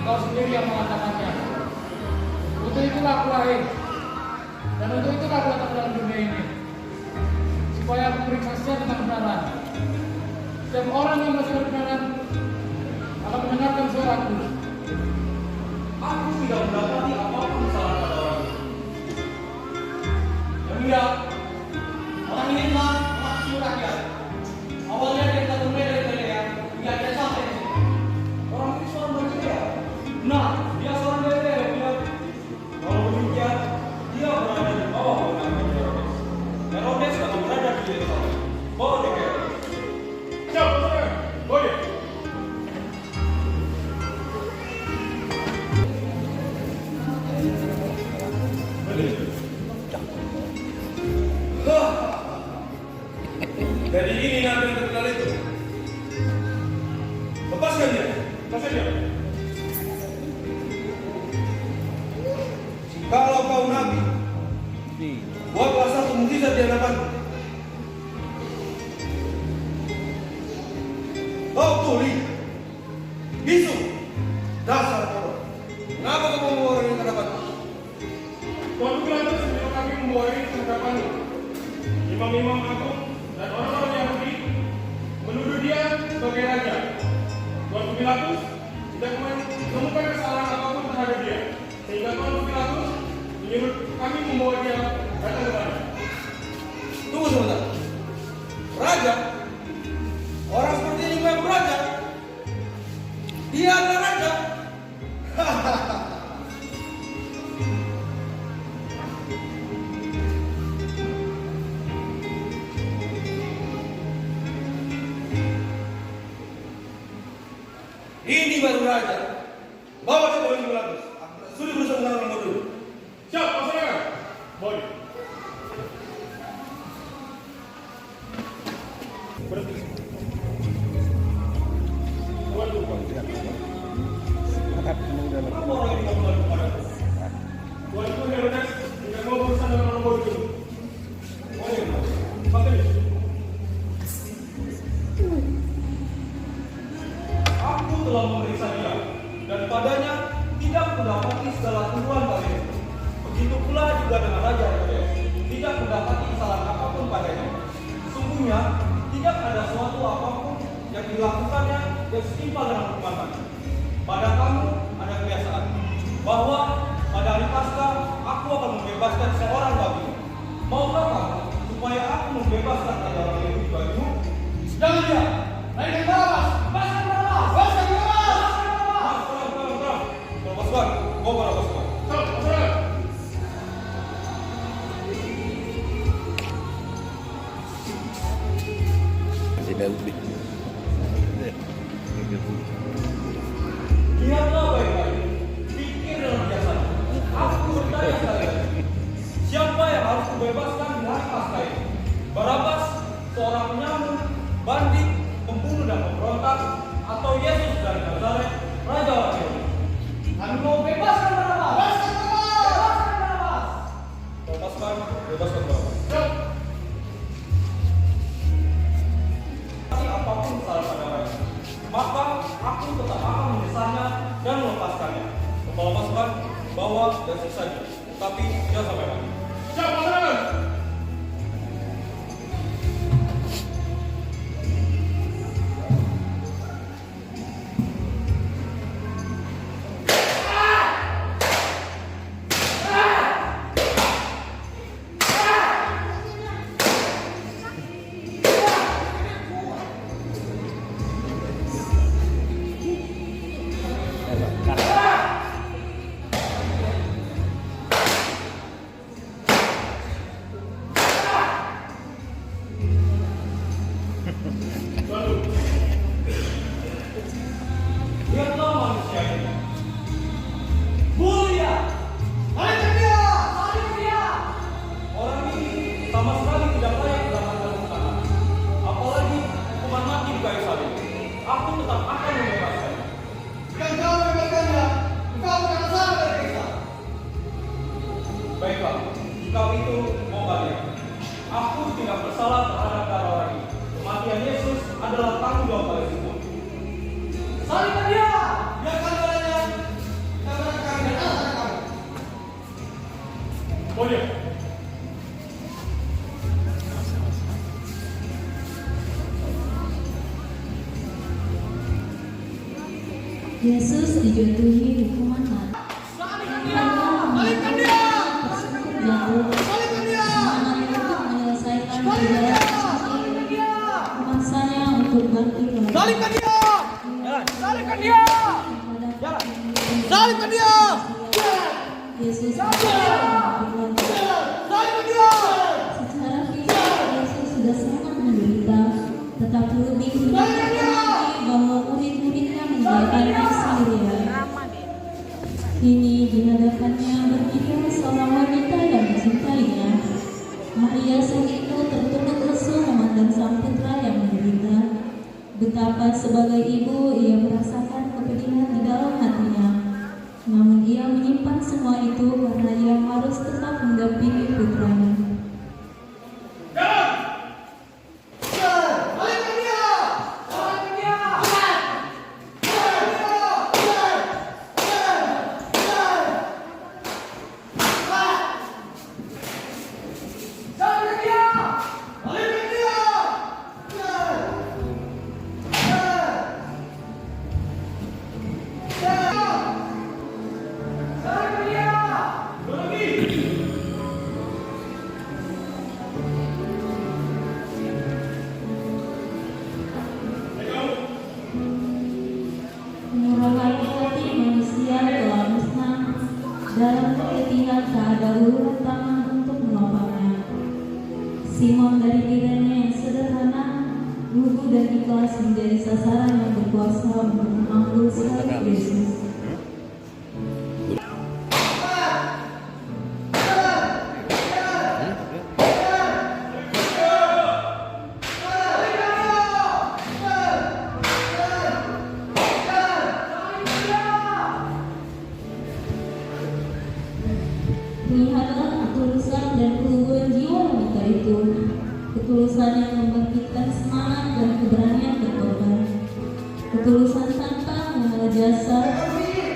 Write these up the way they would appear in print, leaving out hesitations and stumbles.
Engkau sendiri yang mengatakannya. Untuk itulah aku lahir, dan untuk itulah aku datang dalam dunia ini, supaya aku beri kesaksian tentang kebenaran. Setiap orang yang masih berkenan akan mendengarkan suaraku. Aku tidak mendapati apapun kesalahan pada orang itu. Yang mulia, orang ini telah menghakimi rakyat. Awalnya dia telah mulai dari Galilea, hingga dia sampai di sini. Orang itu seorang Galilea. Nah, dia seorang Galilea, ya mulia. Kalau demikian, dia berada di bawah wewenang Herodes. Herodes akan berada di Yerusalem. Bawa dia ke Herodes. Siap, saudara. Boleh. Jadi ini nabi yang terkenal itu. Lepaskan dia. Lepaskan dia. Kalau kau nabi, buatlah satu mukjizat di hadapanku. Kau tuli, bisu, dasar bodoh. Kenapa kau membawa orang ini ke hadapanku? Tuan Pilatus menyuruh kami membawa ini ke hadapanmu. Imam-imam agung dan orang-orang Yahudi menuduh dia sebagai raja. Tuan Pilatus tidak menemukan kesalahan apapun terhadap dia, sehingga Tuan Pilatus menyuruh kami membawa dia datang kepada. Tunggu sebentar. Raja? Orang seperti ini mengaku raja? Dia adalah raja? Ini baru raja. Bawa dia ke Pilatus. Sudah berusaha dengan orang bodoh. Siap, pasangan. Boleh. Berhenti. Waduh. Apa orang ini mau melakukan padaku? Tuan itu Herodes tidak mau berurusan dengan orang bodoh itu. Boleh, Mas. Pakai. Aku telah memeriksa dia, dan padanya tidak mendapati segala tuduhan kali itu. Begitu pula juga dengan Raja Herodes, tidak mendapati kesalahan apapun padanya. Sesungguhnya tidak ada suatu apapun yang dilakukannya yang setimpal dengan hukuman. Pada kamu ada kebiasaan bahwa pada hari Paskah aku akan membebaskan seorang babi. Maukah kamu supaya aku membebaskan orang Yahudi bagimu? Jangan dia, naikkan Barabas, lepaskan Barabas, lepaskan Barabas. Terang. Kalau pasukan, bawa para pasukan. Siap, pasangan. Lihatlah baik-baik, pikir dalam bijaksana. Aku bertanya sekali lagi, siapa yang harus kubebaskan di hari Paskah ini? Barabas, seorang penyamun, bandit, pembunuh dan pemberontak, atau Yesus dari Nazaret, Raja orang Yahudi? Kami mau bebaskan Barabas. Bebaskan Barabas. Bebaskan Barabas. Kalau pasukan, bebaskan Barabas. Siap. Apapun kesalahan pada raja, maka aku tetap akan menyesatnya dan melepaskannya. Kepala pasukan, bawa dan siksa dia, tapi jangan sampai mati. Siap, pasangan. Lihatlah manusia ini. Mulia, naikkan dia, salib dia. Orang ini sama sekali tidak layak berangkat dalam hukuman, apalagi hukuman mati di kayu salib. Aku tetap akan membebaskannya. Jika engkau membebaskannya, engkau akan selamat dari kita. Baiklah, jika itu mau kalian. Aku tidak bersalah terhadap darah orang ini. Kematian Yesus adalah tanggung jawab kalian semua. Salibkan dia, biarkan badannya Boleh. Yesus dijatuhi hukuman mati. Salibkan dia! Jatuh Salibkan dia! semangat untuk menyelesaikan perjalanan masanya untuk bangkit lagi. Salibkan dia! Salibkan dia! Salibkan dia! Yesus bangkit lagi. Salibkan dia! Secara fisik Yesus sudah sangat menderita, tetapi lebih menyakitkan lagi bahwa murid-muridnya meninggalkannya sendirian. Kini di hadapannya berdiri seorang wanita yang dicintainya. Maria sang ibu tertunduk lesu memandang sang putra yang menderita. Betapa sebagai ibu ia merasakan kepedihan di dalam hatinya. Namun ia menyimpan semua itu karena ia harus tetap mendampingi putranya. Kemurahan hati manusia telah musnah dalam kepedihan tak ada uluran tangan untuk menopangnya. Simon dari Kirene yang sederhana, lugu dan ikhlas menjadi sasaran yang berkuasa untuk mengambil salib Yesus. Lihatlah ketulusan dan keluhuran jiwa wanita itu, ketulusan yang membangkitkan semangat dan keberanian berkorban, ketulusan tanpa mengenal jasa.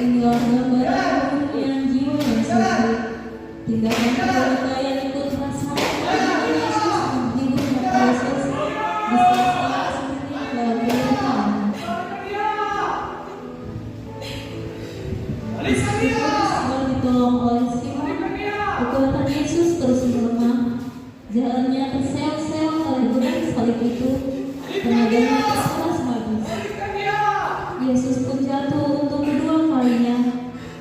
Inilah gambaran kemurnian jiwa yang suci. Tindakan keluarga yang ikut merasakan kehidupan Yesus menghibur hati Yesus bersama seperti dalam kehidupan. Setelah ditolong oleh Simon, kekuatan Yesus terus melemah. Jalannya terseok-seok oleh beban salib itu. Tenaganya terseras habis. Yesus pun jatuh untuk kedua kalinya.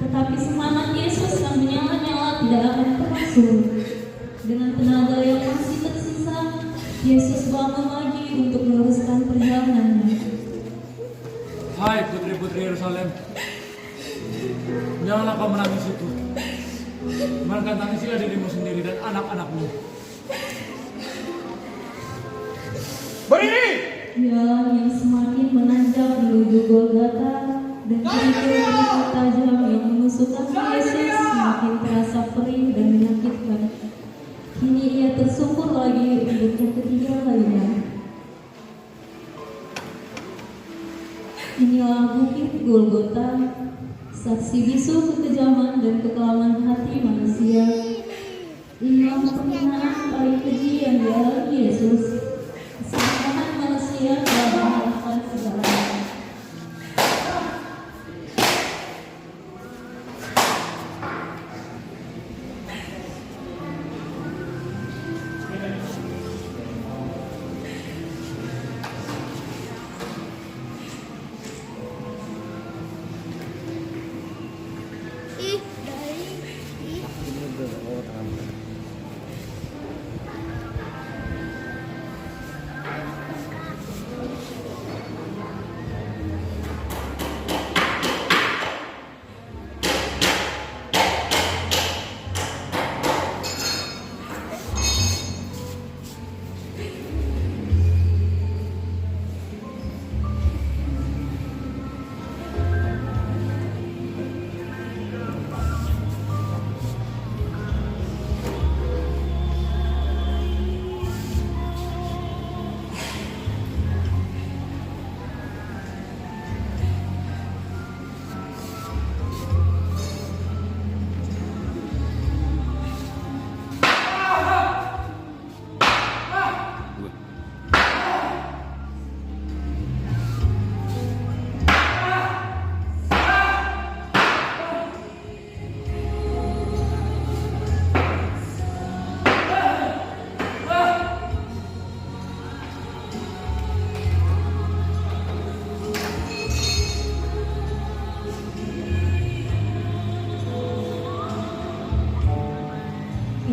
Tetapi semangat Yesus yang menyala-nyala tidak akan pernah surut. Dengan tenaga yang masih tersisa, Yesus bangun lagi untuk meneruskan perjalanannya. Hai putri-putri Yerusalem, janganlah kau menangis itu. Melainkan tangisilah dirimu sendiri dan anak-anakmu. Berdiri! Ialah yang semakin menanjak menuju Golgota dan kerikil-kerikil tajam yang menusukkan Yesus semakin terasa perih dan menyakitkan. Kini ia tersungkur lagi untuk yang ketiga kalinya. Inilah bukit Golgota, saksi bisu kekejaman dan kekelaman hati manusia. Inilah penghinaan paling keji yang dialami Yesus. Keserakahan manusia telah mengalahkan segalanya.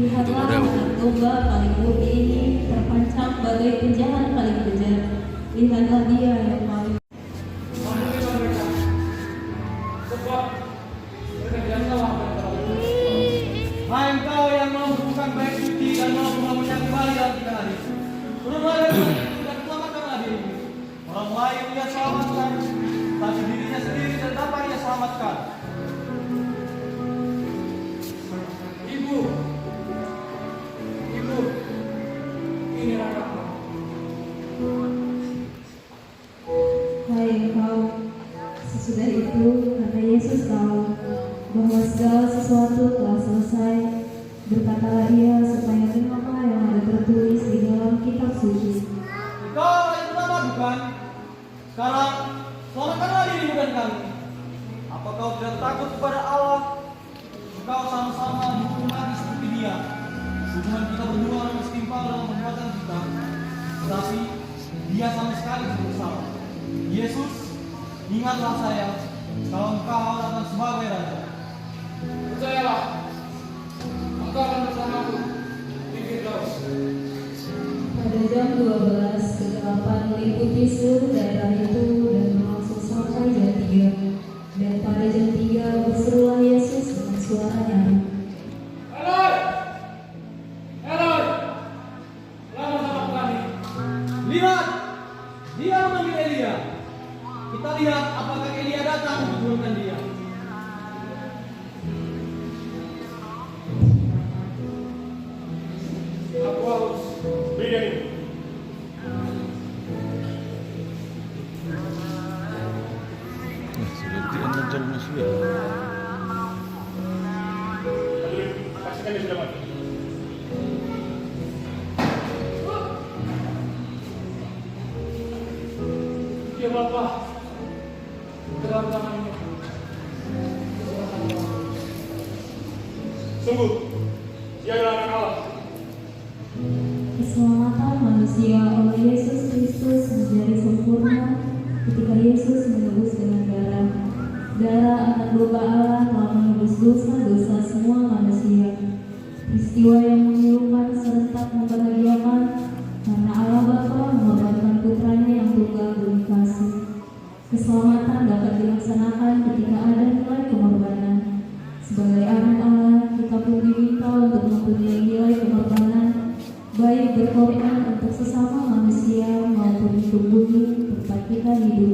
Lihatlah anak domba paling murni ini terpancang bagai penjahat paling kejam. Lihatlah dia yang paling Ampunilah mereka, sebab mereka tidak tahu apa yang telah berbuat. Hai engkau yang mau bukan baik suci dan mau membangunnya kembali dalam 3 hari. Turunlah dari bukit itu dan selamatkanlah dirimu. Orang lain ia selamatkan, tapi dirinya sendiri dan dapat ia selamatkan. Ibu, ini anakmu. Hai engkau. Sesudah itu kata Yesus tahu bahwa segala sesuatu telah selesai. Berkatalah ia supaya genaplah yang ada tertulis di dalam kitab suci. Engkau orang pertama bukan? Sekarang selamatkanlah dirimu dan kami. Apa kau tidak takut kepada Allah? Engkau sama-sama dihukum mati seperti dia. Hubungan kita berdua orang setimpal dalam perbuatan kita, tetapi dia sama sekali tidak bersalah. Yesus, ingatlah saya kalau engkau akan sebagai raja. Percayalah, engkau akan bersamaku di Firdaus. Pada jam 12, kegelapan meliputi seluruh daerah itu dan berlangsung sampai jam 3. Dan pada jam 3 berserulah Yesus dengan suara nyaring. Eloi, Eloi, lama sabachthani. Lihat, dia memanggil Elia. Kita lihat apakah Elia datang untuk menurunkan dia. Aku harus Beri dia ini. Hadirin, pastikan dia sudah mati. dia Bapa ke dalam tanganmu. Sungguh, dia adalah anak Allah. Keselamatan manusia oleh Yesus Kristus menjadi sempurna ketika Yesus menebus dengan darah. Darah anak domba Allah telah menebus dosa-dosa semua manusia. Peristiwa yang memilukan serentak membahagiakan karena Allah Bapa mengorbankan putranya yang tunggal demi kasih. Keselamatan dapat dilaksanakan ketika ada nilai pengorbanan. Sebagai anak Allah, kita pun diminta untuk mempunyai nilai pengorbanan, baik berkorban untuk sesama manusia maupun untuk bumi tempat kita hidup.